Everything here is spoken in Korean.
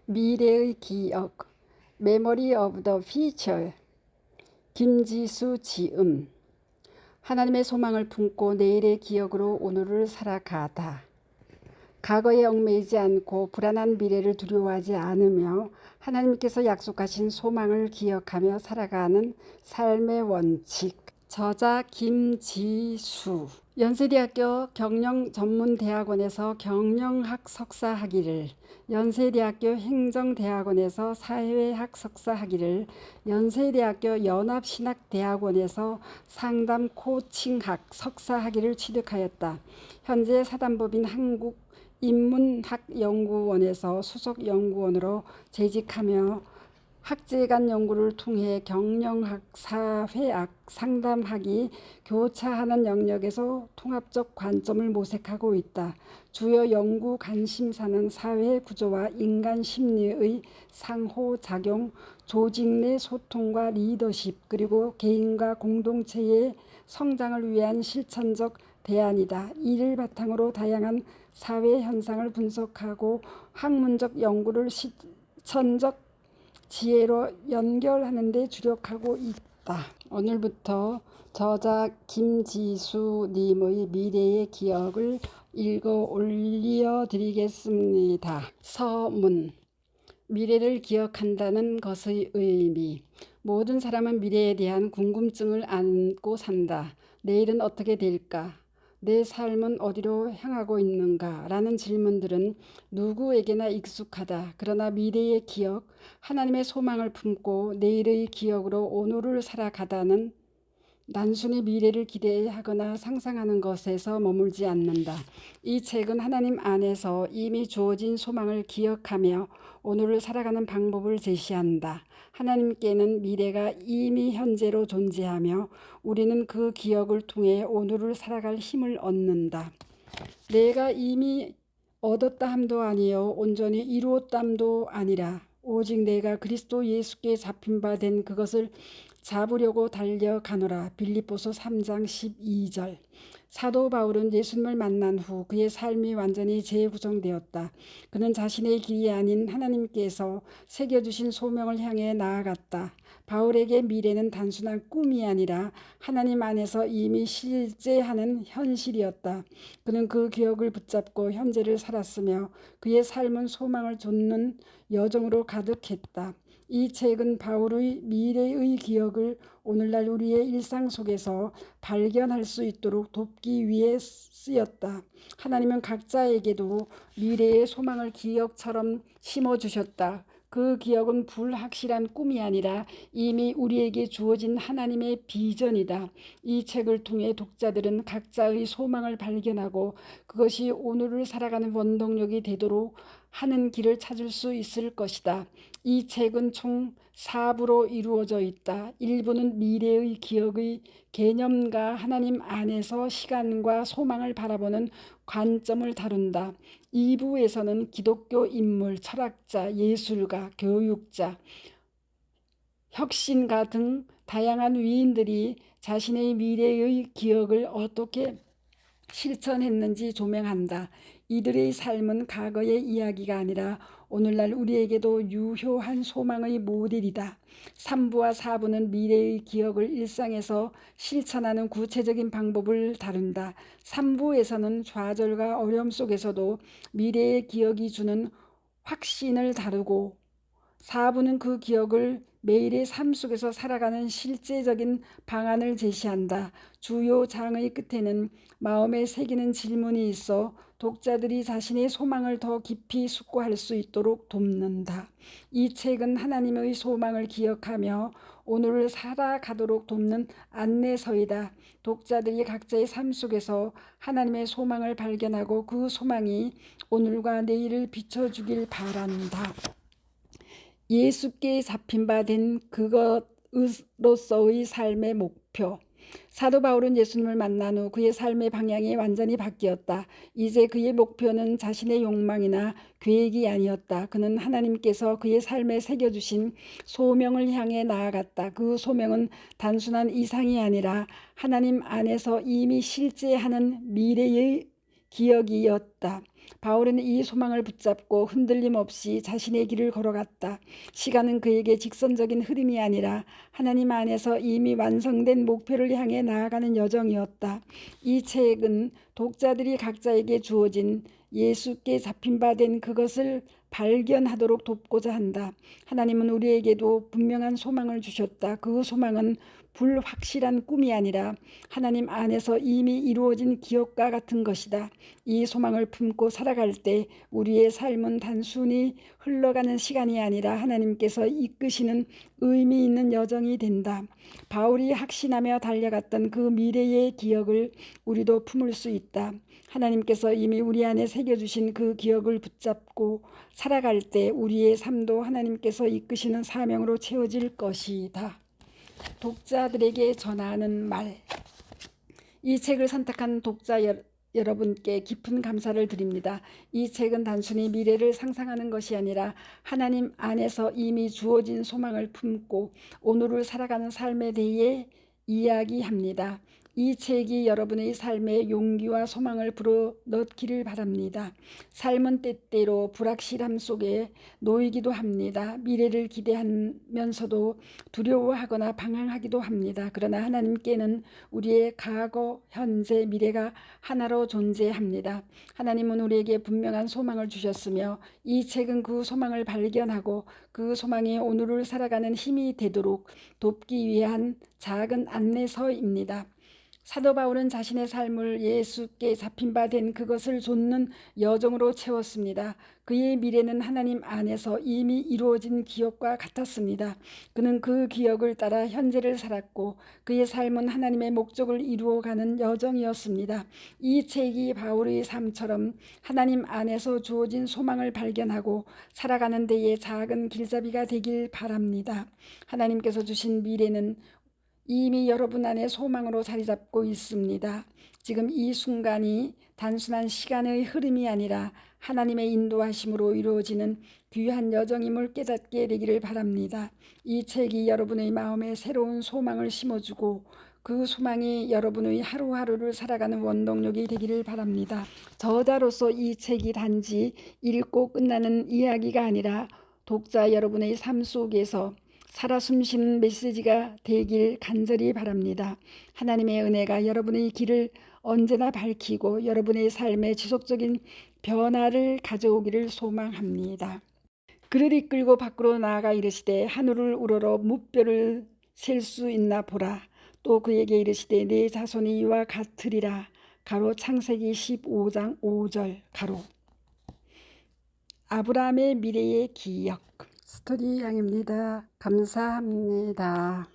미래의 기억, Memory of the Future, 김지수 지음. 하나님의 소망을 품고 내일의 기억으로 오늘을 살아가다. 과거에 얽매이지 않고 불안한 미래를 두려워하지 않으며 하나님께서 약속하신 소망을 기억하며 살아가는 삶의 원칙. 저자 김지수. 연세대학교 경영전문대학원에서 경영학 석사 학위를, 연세대학교 행정대학원에서 사회학 석사 학위를, 연세대학교 연합신학대학원에서 상담 코칭학 석사 학위를 취득하였다. 현재 사단법인 한국인문학연구원에서 수석 연구원으로 재직하며 학제간 연구를 통해 경영학, 사회학, 상담학이 교차하는 영역에서 통합적 관점을 모색하고 있다. 주요 연구 관심사는 사회 구조와 인간 심리의 상호작용, 조직 내 소통과 리더십, 그리고 개인과 공동체의 성장을 위한 실천적 대안이다. 이를 바탕으로 다양한 사회 현상을 분석하고 학문적 연구를 실천적 지혜로 연결하는 데 주력하고 있다. 오늘부터 저자 김지수 님의 미래의 기억을 읽어 올려드리겠습니다. 서문. 미래를 기억한다는 것의 의미. 모든 사람은 미래에 대한 궁금증을 안고 산다. 내일은 어떻게 될까? 내 삶은 어디로 향하고 있는가? 라는 질문들은 누구에게나 익숙하다. 그러나 미래의 기억, 하나님의 소망을 품고 내일의 기억으로 오늘을 살아가다는 단순히 미래를 기대하거나 상상하는 것에서 머물지 않는다. 이 책은 하나님 안에서 이미 주어진 소망을 기억하며 오늘을 살아가는 방법을 제시한다. 하나님께는 미래가 이미 현재로 존재하며 우리는 그 기억을 통해 오늘을 살아갈 힘을 얻는다. 내가 이미 얻었다 함도 아니요 온전히 이루었담도 아니라 오직 내가 그리스도 예수께 잡힌 바 된 그것을 잡으려고 달려가노라. 빌립보서 3장 12절. 사도 바울은 예수님을 만난 후 그의 삶이 완전히 재구성되었다. 그는 자신의 길이 아닌 하나님께서 새겨주신 소명을 향해 나아갔다. 바울에게 미래는 단순한 꿈이 아니라 하나님 안에서 이미 실제하는 현실이었다. 그는 그 기억을 붙잡고 현재를 살았으며 그의 삶은 소망을 좇는 여정으로 가득했다. 이 책은 바울의 미래의 기억을 오늘날 우리의 일상 속에서 발견할 수 있도록 돕기 위해 쓰였다. 하나님은 각자에게도 미래의 소망을 기억처럼 심어주셨다. 그 기억은 불확실한 꿈이 아니라 이미 우리에게 주어진 하나님의 비전이다. 이 책을 통해 독자들은 각자의 소망을 발견하고 그것이 오늘을 살아가는 원동력이 되도록 하는 길을 찾을 수 있을 것이다. 이 책은 총 4부로 이루어져 있다. 1부는 미래의 기억의 개념과 하나님 안에서 시간과 소망을 바라보는 관점을 다룬다. 2부에서는 기독교 인물, 철학자, 예술가, 교육자, 혁신가 등 다양한 위인들이 자신의 미래의 기억을 어떻게 실천했는지 조명한다. 이들의 삶은 과거의 이야기가 아니라 오늘날 우리에게도 유효한 소망의 모델이다. 3부와 4부는 미래의 기억을 일상에서 실천하는 구체적인 방법을 다룬다. 3부에서는 좌절과 어려움 속에서도 미래의 기억이 주는 확신을 다루고 4부는 그 기억을 매일의 삶 속에서 살아가는 실제적인 방안을 제시한다. 주요 장의 끝에는 마음에 새기는 질문이 있어 독자들이 자신의 소망을 더 깊이 숙고할 수 있도록 돕는다. 이 책은 하나님의 소망을 기억하며 오늘을 살아가도록 돕는 안내서이다. 독자들이 각자의 삶 속에서 하나님의 소망을 발견하고 그 소망이 오늘과 내일을 비춰주길 바란다. 예수께 잡힌 바 된 그것으로서의 삶의 목표. 사도 바울은 예수님을 만난 후 그의 삶의 방향이 완전히 바뀌었다. 이제 그의 목표는 자신의 욕망이나 계획이 아니었다. 그는 하나님께서 그의 삶에 새겨주신 소명을 향해 나아갔다. 그 소명은 단순한 이상이 아니라 하나님 안에서 이미 실제하는 미래의 기억이었다. 바울은 이 소망을 붙잡고 흔들림 없이 자신의 길을 걸어갔다. 시간은 그에게 직선적인 흐름이 아니라 하나님 안에서 이미 완성된 목표를 향해 나아가는 여정이었다. 이 책은 독자들이 각자에게 주어진 예수께 잡힌 바 된 그것을 발견하도록 돕고자 한다. 하나님은 우리에게도 분명한 소망을 주셨다. 그 소망은 불확실한 꿈이 아니라 하나님 안에서 이미 이루어진 기억과 같은 것이다. 이 소망을 품고 살아갈 때 우리의 삶은 단순히 흘러가는 시간이 아니라 하나님께서 이끄시는 의미 있는 여정이 된다. 바울이 확신하며 달려갔던 그 미래의 기억을 우리도 품을 수 있다. 하나님께서 이미 우리 안에 새겨주신 그 기억을 붙잡고 살아갈 때 우리의 삶도 하나님께서 이끄시는 사명으로 채워질 것이다. 독자들에게 전하는 말. 이 책을 선택한 독자 여러분께 깊은 감사를 드립니다. 이 책은 단순히 미래를 상상하는 것이 아니라 하나님 안에서 이미 주어진 소망을 품고 오늘을 살아가는 삶에 대해 이야기합니다. 이 책이 여러분의 삶에 용기와 소망을 불어넣기를 바랍니다. 삶은 때때로 불확실함 속에 놓이기도 합니다. 미래를 기대하면서도 두려워하거나 방황하기도 합니다. 그러나 하나님께는 우리의 과거, 현재, 미래가 하나로 존재합니다. 하나님은 우리에게 분명한 소망을 주셨으며 이 책은 그 소망을 발견하고 그 소망이 오늘을 살아가는 힘이 되도록 돕기 위한 작은 안내서입니다. 사도 바울은 자신의 삶을 예수께 잡힌 바 된 그것을 좇는 여정으로 채웠습니다. 그의 미래는 하나님 안에서 이미 이루어진 기억과 같았습니다. 그는 그 기억을 따라 현재를 살았고 그의 삶은 하나님의 목적을 이루어가는 여정이었습니다. 이 책이 바울의 삶처럼 하나님 안에서 주어진 소망을 발견하고 살아가는 데에 작은 길잡이가 되길 바랍니다. 하나님께서 주신 미래는 이미 여러분 안에 소망으로 자리 잡고 있습니다. 지금 이 순간이 단순한 시간의 흐름이 아니라 하나님의 인도하심으로 이루어지는 귀한 여정임을 깨닫게 되기를 바랍니다. 이 책이 여러분의 마음에 새로운 소망을 심어주고 그 소망이 여러분의 하루하루를 살아가는 원동력이 되기를 바랍니다. 저자로서 이 책이 단지 읽고 끝나는 이야기가 아니라 독자 여러분의 삶 속에서 살아 숨쉬는 메시지가 되길 간절히 바랍니다. 하나님의 은혜가 여러분의 길을 언제나 밝히고 여러분의 삶에 지속적인 변화를 가져오기를 소망합니다. 그를 이끌고 밖으로 나아가 이르시되 하늘을 우러러 무뼈를 셀 수 있나 보라. 또 그에게 이르시되 내 자손이 이와 같으리라. 가로 창세기 15장 5절 가로. 아브라함의 미래의 기억. 스토리 양입니다. 감사합니다.